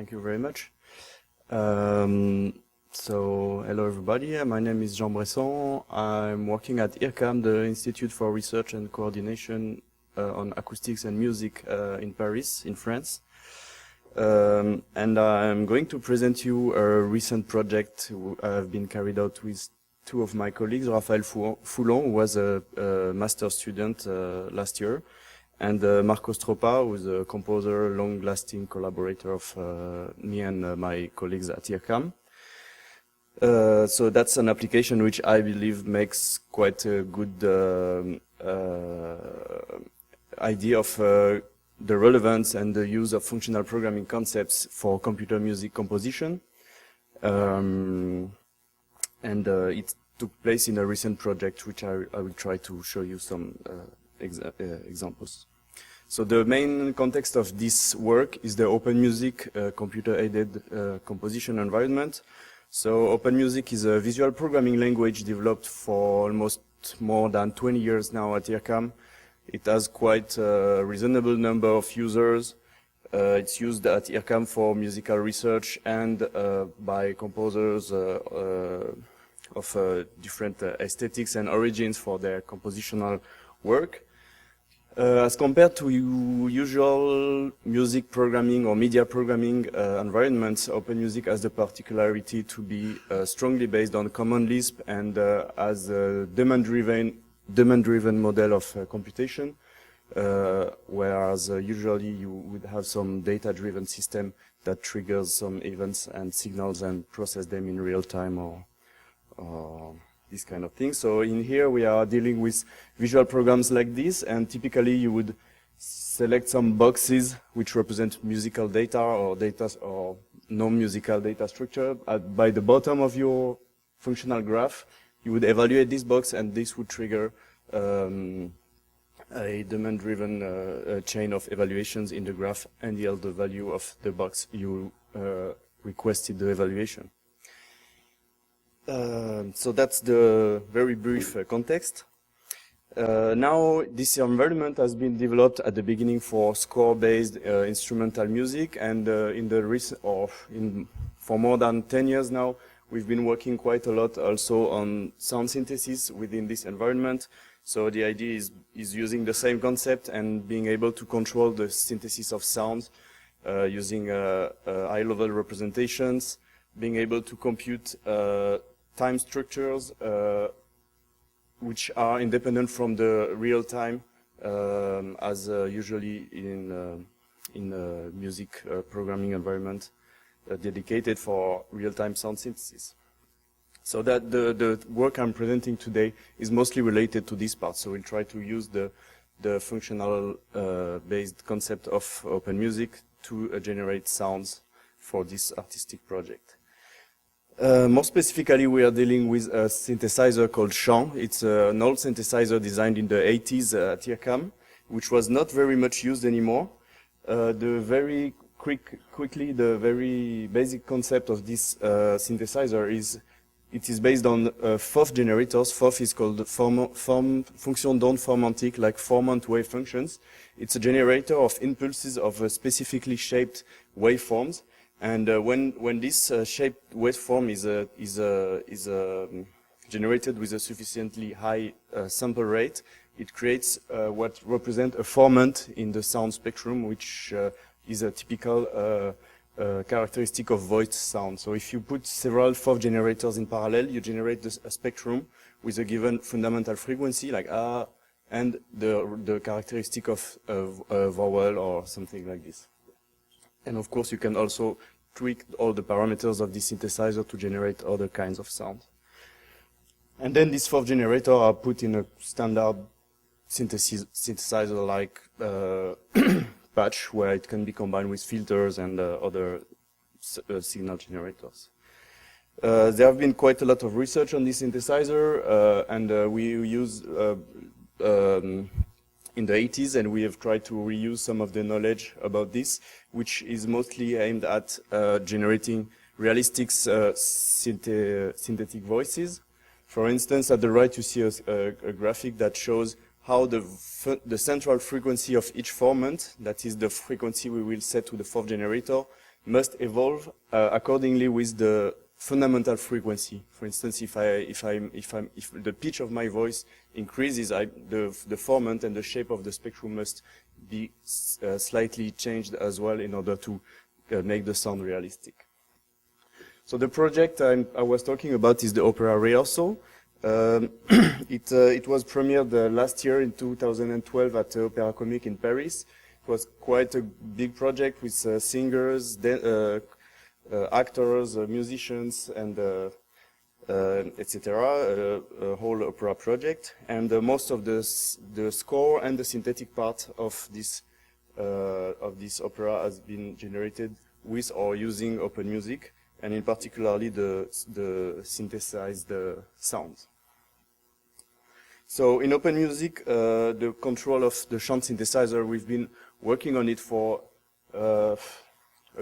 Thank you very much. So, hello everybody. My name is Jean Bresson. I'm working at IRCAM, the Institute for Research and Coordination on Acoustics and Music in Paris, in France. And I'm going to present you a recent project I've been carried out with two of my colleagues, Raphaël Foulon, who was a master student last year, and Marco Stropa, who is a composer, long-lasting collaborator of me and my colleagues at IRCAM. So that's an application which I believe makes quite a good idea of the relevance and the use of functional programming concepts for computer music composition. It took place in a recent project, which I will try to show you some examples. So the main context of this work is the open music computer-aided composition environment. So open music is a visual programming language developed for almost more than 20 years now at IRCAM. It has quite a reasonable number of users. It's used at IRCAM for musical research and by composers of different aesthetics and origins for their compositional work. As compared to usual music programming or media programming environments, open music has the particularity to be strongly based on Common Lisp and as a demand-driven model of computation, whereas usually you would have some data-driven system that triggers some events and signals and process them in real time or this kind of thing. So in here we are dealing with visual programs like this, and typically you would select some boxes which represent musical data or non-musical data structure. By the bottom of your functional graph, you would evaluate this box, and this would trigger a demand-driven chain of evaluations in the graph and yield the value of the box you requested the evaluation. So that's the very brief context. Now this environment has been developed at the beginning for score-based instrumental music, and for more than 10 years now, we've been working quite a lot also on sound synthesis within this environment. So the idea is using the same concept and being able to control the synthesis of sounds using high-level representations, being able to compute time structures which are independent from the real time, as usually in a music programming environment dedicated for real-time sound synthesis. So that the work I'm presenting today is mostly related to this part. So we'll try to use the functional based concept of open music to generate sounds for this artistic project. More specifically, we are dealing with a synthesizer called Chant. It's an old synthesizer designed in the 80s at IRCAM, which was not very much used anymore. The very basic concept of this synthesizer is it is based on FOF generators. FOF is called function d'onde-formantique, like formant wave functions. It's a generator of impulses of specifically shaped waveforms. And when this shaped waveform is generated with a sufficiently high sample rate, it creates what represents a formant in the sound spectrum, which is a typical characteristic of voiced sound. So if you put several FOF generators in parallel, you generate a spectrum with a given fundamental frequency, like ah, and the characteristic of a vowel or something like this. And of course, you can also tweak all the parameters of the synthesizer to generate other kinds of sound. And then these FOF generators are put in a standard synthesizer-like patch, where it can be combined with filters and other signal generators. There have been quite a lot of research on this synthesizer, and we use in the 80s, and we have tried to reuse some of the knowledge about this, which is mostly aimed at generating realistic synthetic voices. For instance, at the right you see a graphic that shows how the central frequency of each formant, that is the frequency we will set to the FOF generator, must evolve accordingly with the fundamental frequency. For instance, if the pitch of my voice increases, the formant and the shape of the spectrum must be slightly changed as well in order to make the sound realistic. So the project I was talking about is the opera rehearsal. It was premiered last year in 2012 at Opéra Comique in Paris. It was quite a big project with singers, actors, musicians, and etc. A whole opera project. And most of the score and the synthetic part of this opera has been generated with or using open music, and in particularly the synthesized sounds. So in open music, the control of the chant synthesizer, we've been working on it for a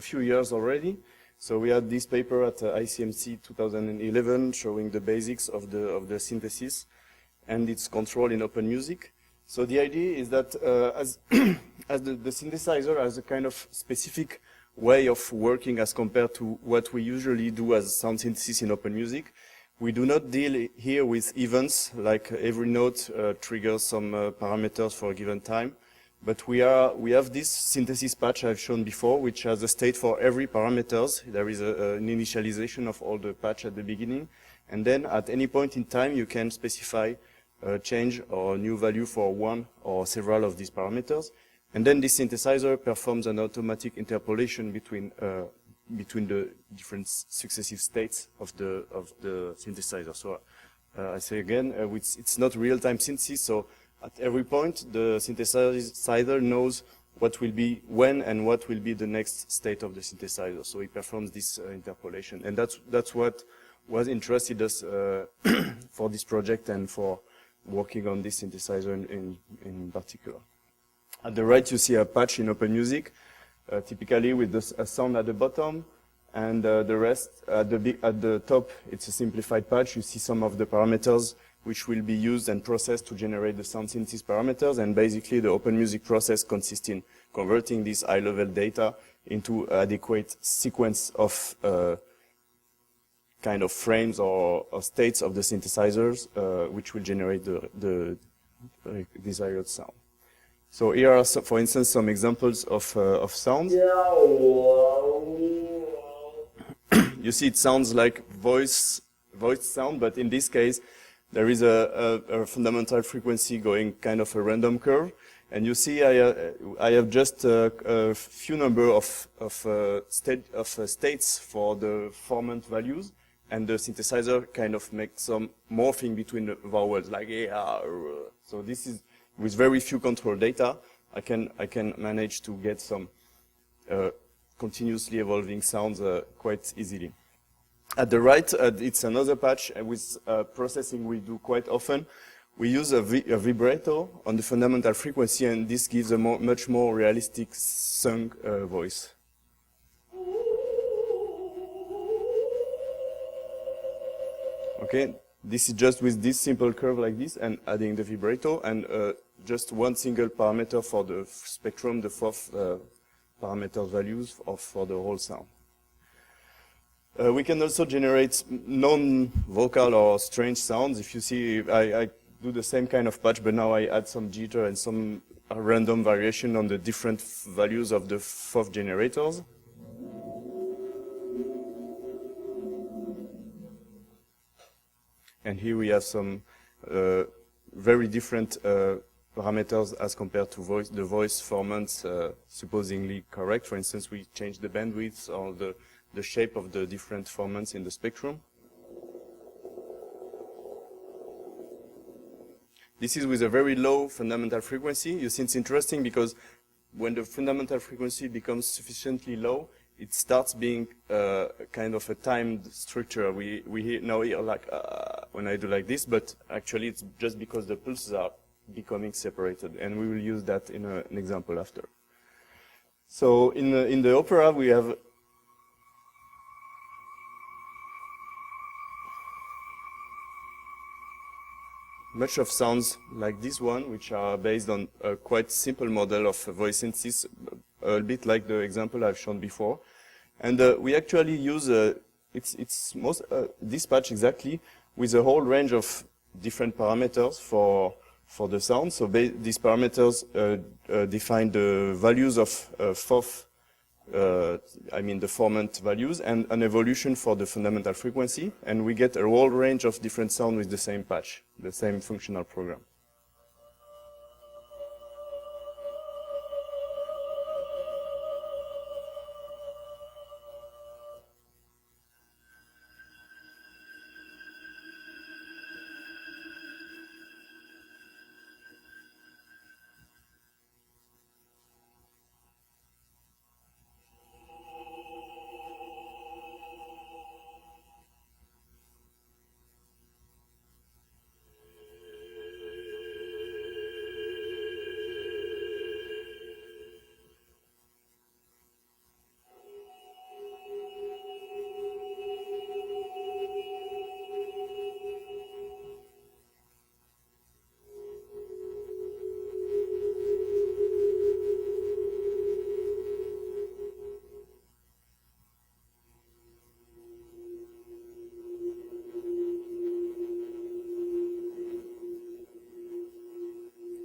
few years already. So we had this paper at ICMC 2011 showing the basics of the synthesis and its control in open music. So the idea is that as the synthesizer has a kind of specific way of working as compared to what we usually do as sound synthesis in open music, we do not deal here with events, like every note triggers some parameters for a given time. But we have this synthesis patch I've shown before, which has a state for every parameters. There is an initialization of all the patch at the beginning. And then at any point in time, you can specify a change or a new value for one or several of these parameters. And then this synthesizer performs an automatic interpolation between the different successive states of the synthesizer. So I say again, it's not real-time synthesis. So at every point, the synthesizer knows what will be when and what will be the next state of the synthesizer. So it performs this interpolation, and that's what was interested us for this project and for working on this synthesizer in particular. At the right, you see a patch in open music, typically with a sound at the bottom, and the rest at the top. It's a simplified patch. You see some of the parameters which will be used and processed to generate the sound synthesis parameters, and basically the open music process consists in converting this high-level data into adequate sequence of kind of frames or states of the synthesizers, which will generate the desired sound. So here are, for instance, some examples of sounds. You see, it sounds like voice sound, but in this case, there is a fundamental frequency going kind of a random curve. And you see, I have just a few number of states for the formant values, and the synthesizer kind of makes some morphing between the vowels, like yeah. So this is, with very few control data, I can manage to get some continuously evolving sounds quite easily. At the right, it's another patch with processing we do quite often. We use a vibrato on the fundamental frequency, and this gives a much more realistic sung voice. Okay, this is just with this simple curve like this and adding the vibrato, and just one single parameter for the spectrum, the fourth parameter values for the whole sound. We can also generate non-vocal or strange sounds. If you see, I do the same kind of patch, but now I add some jitter and some random variation on the different values of the fourth generators. And here we have some very different parameters as compared to the voice formants supposedly correct. For instance, we change the bandwidth or the shape of the different formants in the spectrum. This is with a very low fundamental frequency. You see, it's interesting because when the fundamental frequency becomes sufficiently low, it starts being kind of a timed structure. We now hear like when I do like this, but actually it's just because the pulses are becoming separated, and we will use that in an example after. So in the opera we have much of sounds like this one, which are based on a quite simple model of voice synthesis, a bit like the example I've shown before. And we actually use this patch exactly with a whole range of different parameters for the sound. So these parameters define the values of FOF, the formant values, and an evolution for the fundamental frequency. And we get a whole range of different sound with the same patch, the same functional program.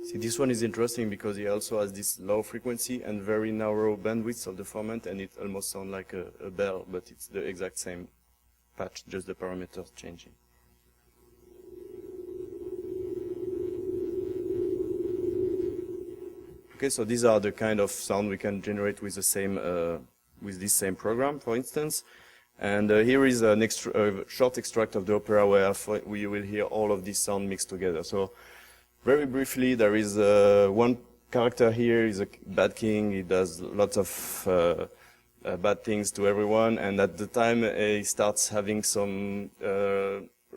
See, this one is interesting because it also has this low frequency and very narrow bandwidth of the formant, and it almost sounds like a bell, but it's the exact same patch, just the parameters changing. Okay, so these are the kind of sound we can generate with the same, with this same program, for instance. And here is a short extract of the opera where we will hear all of this sound mixed together. So, very briefly, there is one character here, is a bad king. He does lots of bad things to everyone, and at the time he starts having some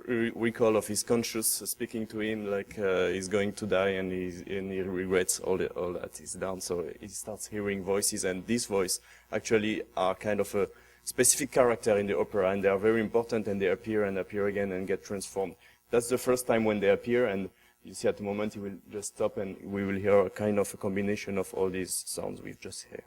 recall of his conscience speaking to him, like he's going to die, and he regrets all that he's done. So he starts hearing voices, and these voices actually are kind of a specific character in the opera, and they are very important, and they appear and appear again and get transformed. That's the first time when they appear, and you see at the moment he will just stop, and we will hear a kind of a combination of all these sounds we've just heard.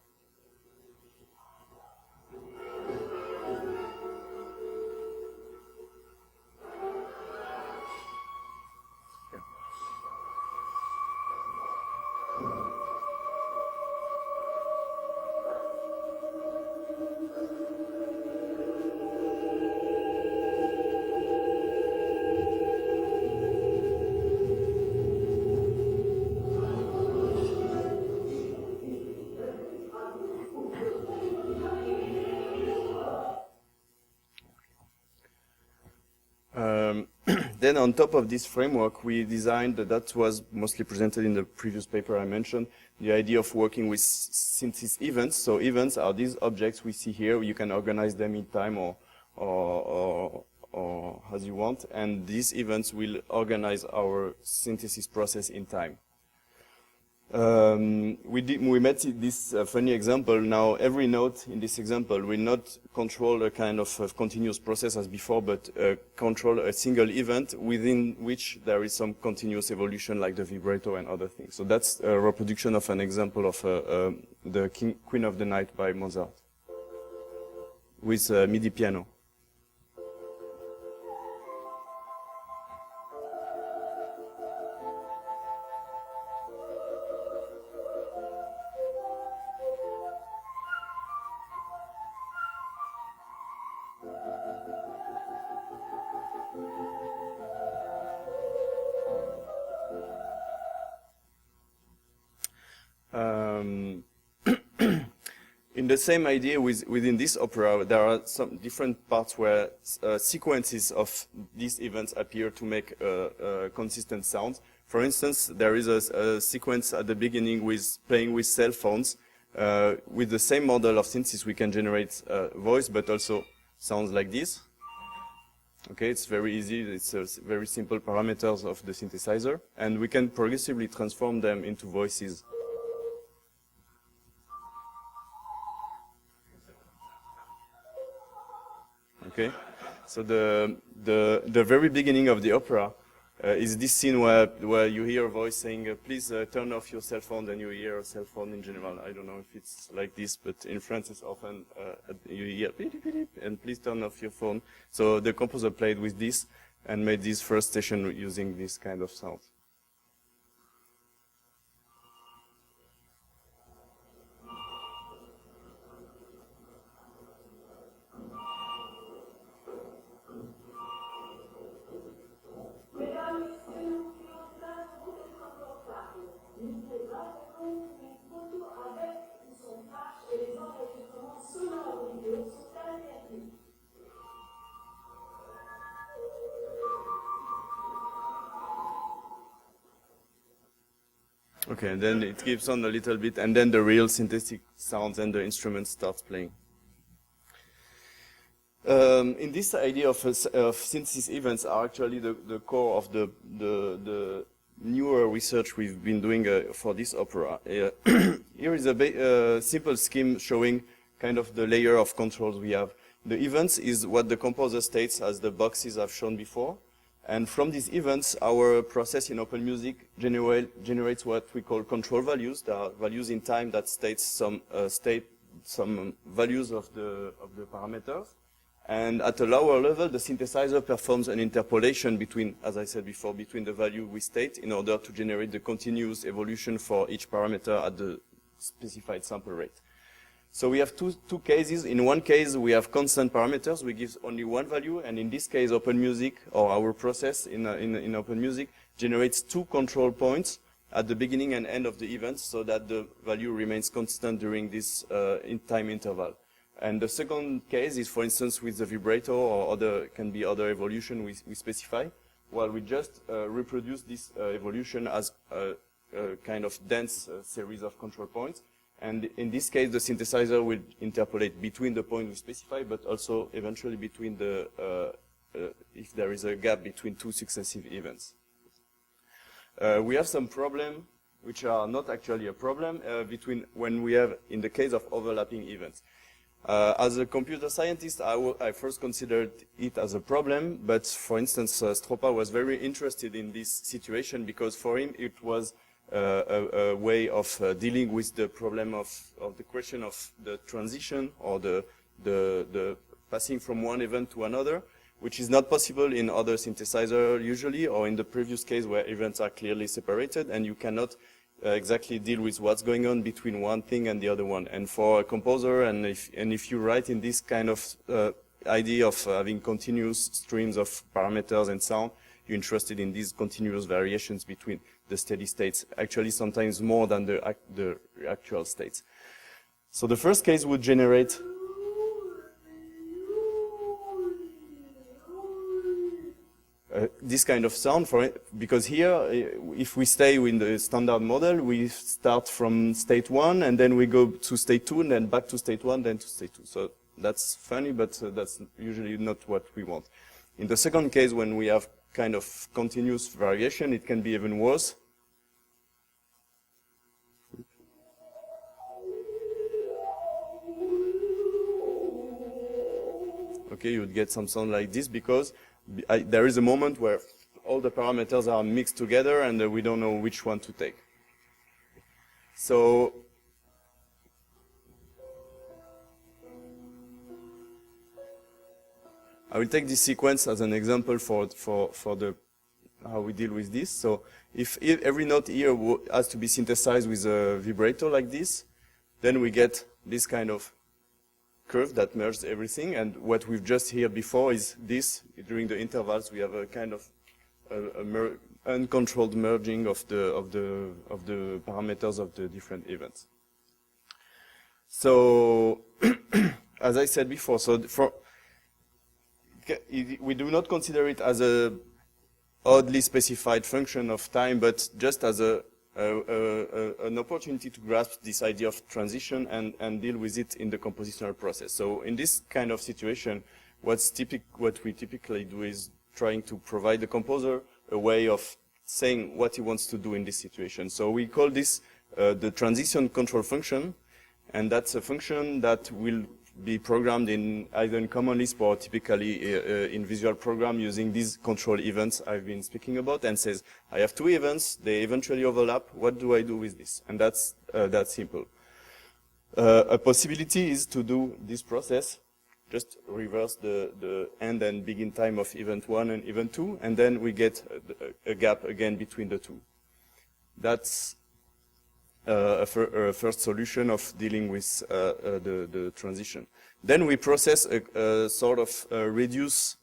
Then on top of this framework, we designed, that was mostly presented in the previous paper I mentioned, the idea of working with synthesis events. So events are these objects we see here. You can organize them in time or as you want. And these events will organize our synthesis process in time. We met this funny example. Now, every note in this example will not control a kind of continuous process as before, but control a single event within which there is some continuous evolution, like the vibrato and other things. So that's a reproduction of an example of the Queen of the Night by Mozart with MIDI piano. In the same idea within this opera, there are some different parts where sequences of these events appear to make consistent sounds. For instance, there is a sequence at the beginning with playing with cell phones. With the same model of synthesis, we can generate voice, but also sounds like this. Okay, it's very easy. It's very simple parameters of the synthesizer, and we can progressively transform them into voices. Okay, so the very beginning of the opera, is this scene where you hear a voice saying, please turn off your cell phone, then you hear a cell phone in general. I don't know if it's like this, but in France it's often you hear beep, beep, beep, and please turn off your phone. So the composer played with this and made this first station using this kind of sound. Okay, and then it keeps on a little bit, and then the real synthetic sounds and the instrument starts playing. In this idea of synthesis events are actually the core of the newer research we've been doing for this opera. Here is a simple scheme showing kind of the layer of controls we have. The events is what the composer states as the boxes I've shown before. And from these events, our process in open music generates what we call control values. There are values in time that states some values of the parameters. And at a lower level, the synthesizer performs an interpolation between, as I said before, between the value we state in order to generate the continuous evolution for each parameter at the specified sample rate. So we have two cases. In one case, we have constant parameters. We give only one value. And in this case, open music, or our process in open music, generates two control points at the beginning and end of the event so that the value remains constant during this time interval. And the second case is, for instance, with the vibrato or can be other evolution we specify, while we just reproduce this evolution as a kind of dense series of control points. And in this case, the synthesizer will interpolate between the point we specify, but also eventually between if there is a gap between two successive events. We have some problem, which are not actually a problem, between when we have, in the case of overlapping events. As a computer scientist, I first considered it as a problem, but for instance, Stropa was very interested in this situation because for him it was a way of dealing with the problem of the question of the transition or the passing from one event to another, which is not possible in other synthesizers usually, or in the previous case where events are clearly separated and you cannot exactly deal with what's going on between one thing and the other one. And for a composer, and if you write in this kind of idea of having continuous streams of parameters and sound, you're interested in these continuous variations between the steady states, actually sometimes more than the actual states. So the first case would generate this kind of sound because here, if we stay in the standard model, we start from state 1 and then we go to state 2 and then back to state 1, then to state 2. So that's funny, but that's usually not what we want. In the second case, when we have kind of continuous variation, it can be even worse. Okay, you would get some sound like this because there is a moment where all the parameters are mixed together and we don't know which one to take. So I will take this sequence as an example for how we deal with this. So if every note here has to be synthesized with a vibrato like this, then we get this kind of curve that merges everything. And what we've just heard before is this. During the intervals, we have a kind of uncontrolled merging of the parameters of the different events. So as I said before, we do not consider it as a oddly specified function of time, but just as an opportunity to grasp this idea of transition and deal with it in the compositional process. So in this kind of situation, what we typically do is trying to provide the composer a way of saying what he wants to do in this situation. So we call this the transition control function, and that's a function that will be programmed in either in Common Lisp or typically in Visual Program using these control events I've been speaking about, and says, I have two events, they eventually overlap, what do I do with this? And that's that simple. A possibility is to do this process, just reverse the end and begin time of event 1 and event 2, and then we get a gap again between the two. That's a first solution of dealing with the transition. Then we process a sort of reduce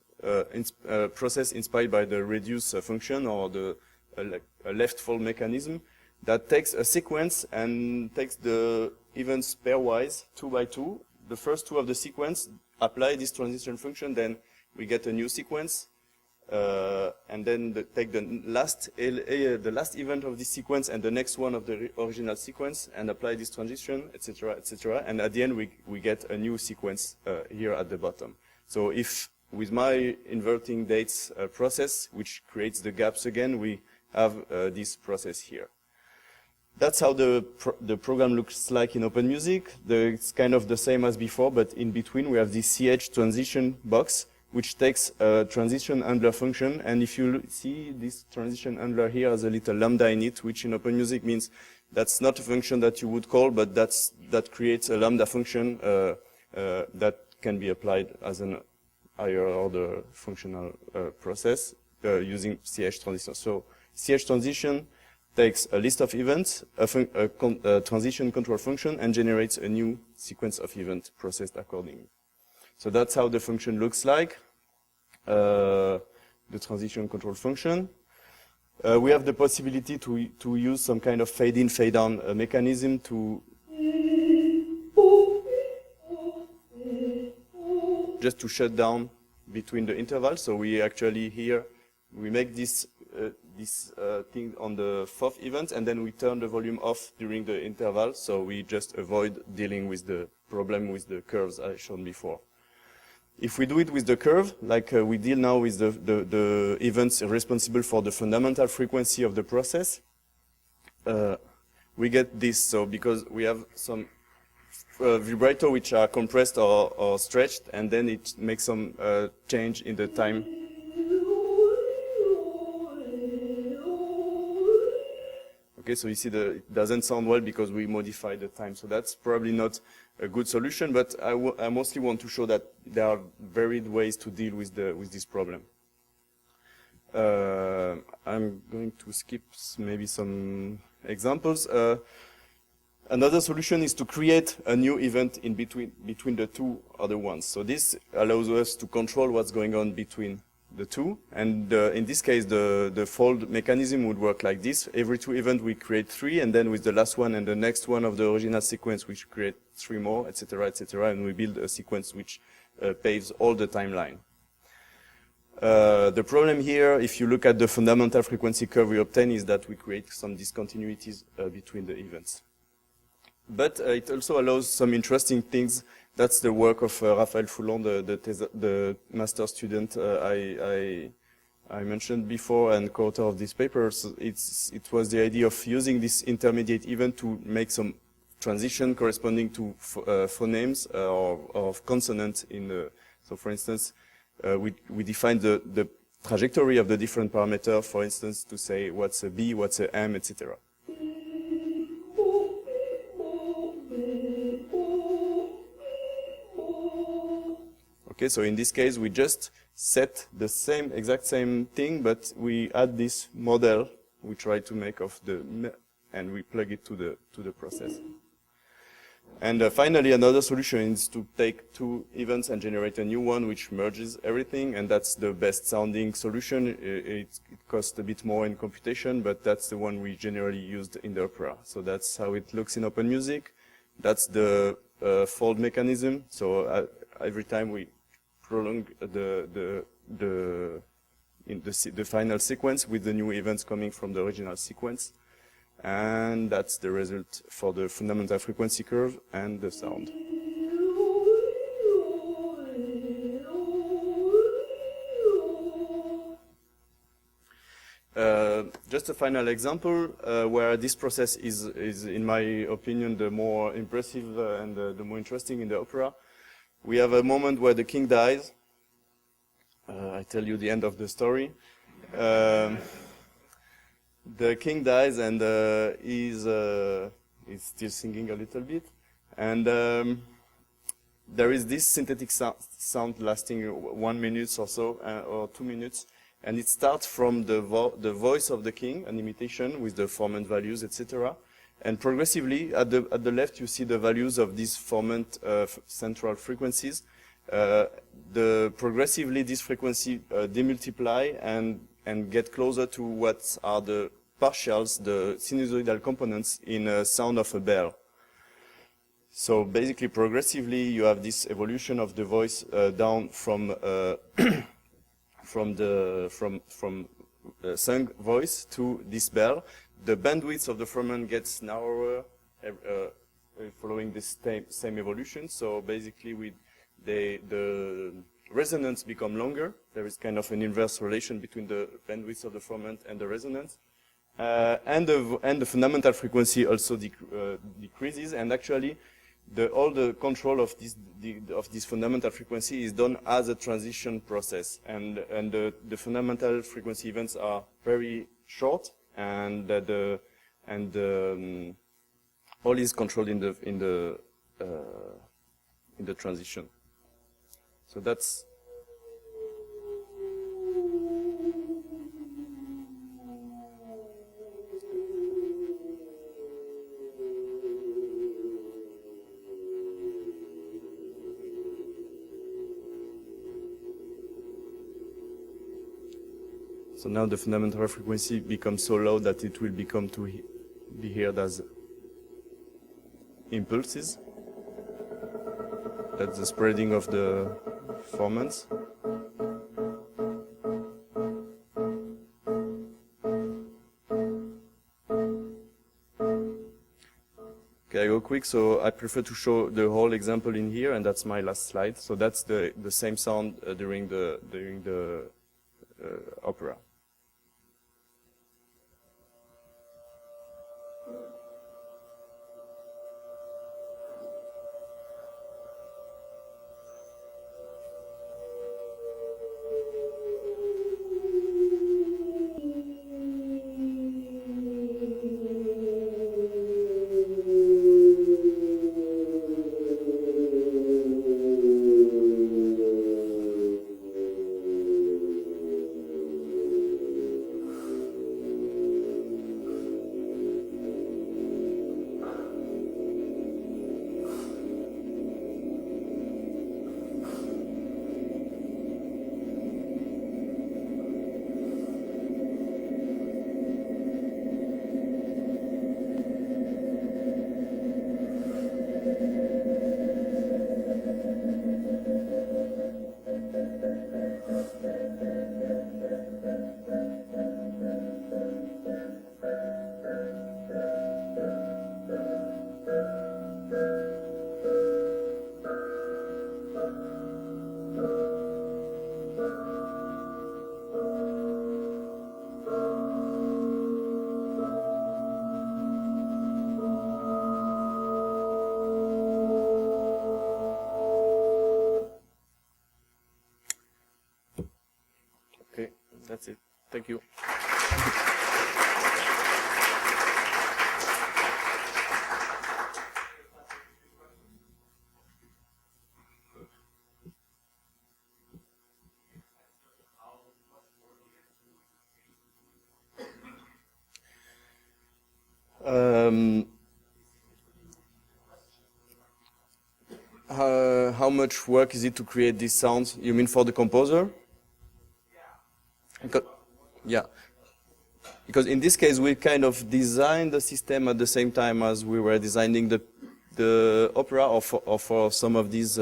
process inspired by the reduce function, or the a left fold mechanism that takes a sequence and takes the events pairwise, 2 by 2. The first two of the sequence apply this transition function, then we get a new sequence. And then take the last event of this sequence and the next one of the original sequence and apply this transition, etc., etc. And at the end, we get a new sequence here at the bottom. So if with my inverting dates process, which creates the gaps again, we have this process here. That's how the program looks like in OpenMusic. It's kind of the same as before, but in between we have this CH transition box, which takes a transition handler function. And if you see this transition handler here has a little lambda in it, which in OpenMusic means that's not a function that you would call, but that creates a lambda function that can be applied as an higher order functional process using CH transition. So CH transition takes a list of events, a transition control function, and generates a new sequence of events processed accordingly. So that's how the function looks like, the transition control function. We have the possibility to use some kind of fade-in, fade-out mechanism to just to shut down between the intervals. So we actually here, we make this thing on the fourth event, and then we turn the volume off during the interval, so we just avoid dealing with the problem with the curves I showed before. If we do it with the curve, like we deal now with the events responsible for the fundamental frequency of the process, we get this. So because we have some vibrato which are compressed or stretched, and then it makes some change in the time. Okay, so you see it doesn't sound well because we modify the time. So that's probably not a good solution, but I mostly want to show that there are varied ways to deal with this problem. I'm going to skip maybe some examples. Another solution is to create a new event in between the two other ones. So this allows us to control what's going on between the two, and in this case the fold mechanism would work like this. Every two events we create 3, and then with the last one and the next one of the original sequence we create 3 more, etc., etc., and we build a sequence which paves all the timeline. The problem here, if you look at the fundamental frequency curve we obtain, is that we create some discontinuities between the events. But it also allows some interesting things. That's the work of Raphaël Foulon, the master student I mentioned before and co-author of this paper. So it was the idea of using this intermediate event to make some transition corresponding to phonemes or consonants in the. So for instance, we define the trajectory of the different parameters, for instance, to say what's a B, what's a M, etc. Okay, so in this case, we just set the exact same thing, but we add this model we try to make of and we plug it to the process. And finally, another solution is to take 2 events and generate a new one which merges everything, and that's the best sounding solution. It costs a bit more in computation, but that's the one we generally used in the opera. So that's how it looks in OpenMusic. That's the fold mechanism. So every time we prolong the final sequence with the new events coming from the original sequence. And that's the result for the fundamental frequency curve and the sound. Just a final example where this process is, in my opinion, the more impressive and the more interesting in the opera. we have a moment where the king dies. I tell you the end of the story. The king dies, and he's still singing a little bit. And there is this synthetic sound lasting 1 minute or so, or 2 minutes. And it starts from the voice of the king, an imitation with the formant values, etc. And progressively, at the left, you see the values of these formant central frequencies. Progressively, this frequency demultiply and get closer to what are the partials, the sinusoidal components in a sound of a bell. So basically, progressively, you have this evolution of the voice down from sung voice to this bell. The bandwidth of the formant gets narrower, following this same evolution. So basically, the resonance become longer. There is kind of an inverse relation between the bandwidth of the formant and the resonance. And the fundamental frequency also decreases, and actually all the control of this fundamental frequency is done as a transition process, and the fundamental frequency events are very short, and all is controlled in the transition. So that's. So now the fundamental frequency becomes so low that it will become to be heard as impulses. That's the spreading of the formants. Okay, I go quick, so I prefer to show the whole example in here, and that's my last slide. So that's the same sound during the opera. Okay, that's it. Thank you. How much work is it to create these sounds? You mean for the composer? Yeah. Because in this case, we kind of designed the system at the same time as we were designing the opera, or for some of these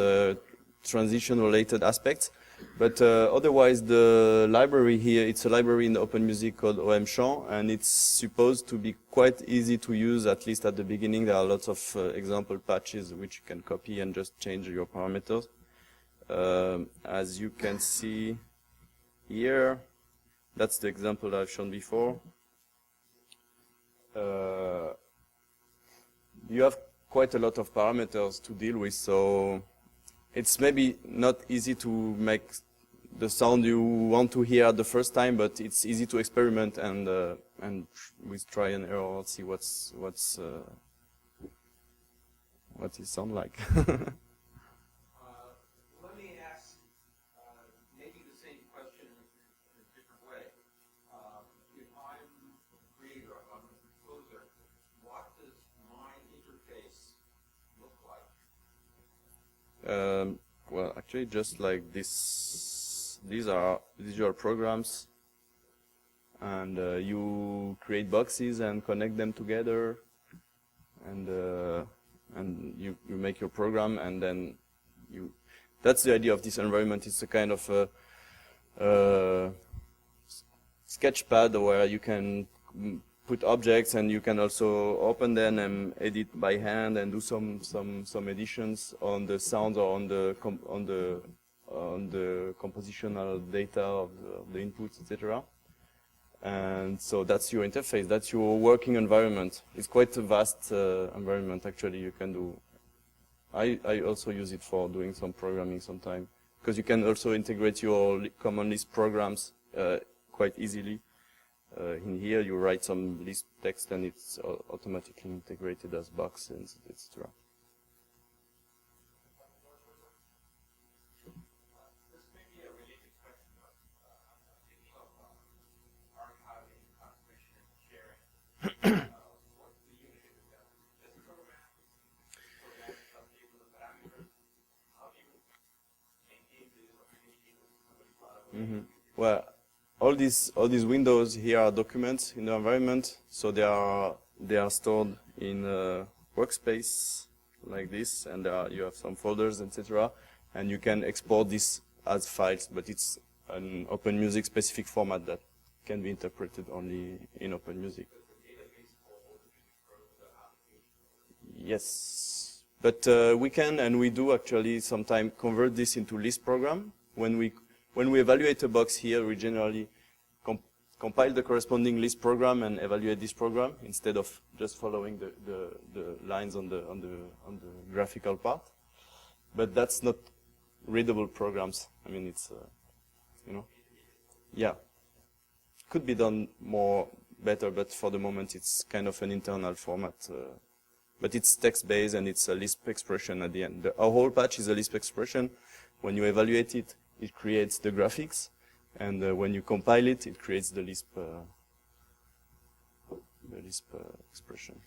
transition-related aspects. But otherwise, the library here, it's a library in the open music called OM Chant, and it's supposed to be quite easy to use, at least at the beginning. There are lots of example patches which you can copy and just change your parameters. As you can see here, that's the example I've shown before. You have quite a lot of parameters to deal with, so it's maybe not easy to make the sound you want to hear the first time, but it's easy to experiment and with try and error see what it sound like. Let me ask maybe the same question in a different way. If I'm a creator, if I'm a composer, what does my interface look like? Well, actually, just like this, these are visual programs, and you create boxes and connect them together, and you make your program, and then you. That's the idea of this environment. It's a kind of a sketch pad where you can put objects, and you can also open them and edit by hand and do some additions on the sounds or on the compositional data of the inputs, etc. And so that's your interface. That's your working environment. It's quite a vast environment. Actually, you can do. I also use it for doing some programming sometime, because you can also integrate your common Lisp programs quite easily. In here, you write some Lisp text, and it's automatically integrated as boxes, etc. This may be a related question, but I'm thinking of archiving, transmission, and sharing. What's the unit of that? Just program some table of parameters. How do you maintain this or communicate with somebody far away? Well, all these windows here are documents in the environment, so they are stored in a workspace like this, and you have some folders, etc. And you can export this as files, but it's an OpenMusic specific format that can be interpreted only in OpenMusic. Yes, but we can, and we do actually sometimes convert this into Lisp program. When we evaluate a box here, we generally compile the corresponding Lisp program and evaluate this program instead of just following the lines on the graphical part. But that's not readable programs. I mean, it's yeah, could be done better, but for the moment it's kind of an internal format. But it's text-based, and it's a Lisp expression at the end. Our whole patch is a Lisp expression. When you evaluate it, it creates the graphics, and when you compile it, it creates the Lisp expression.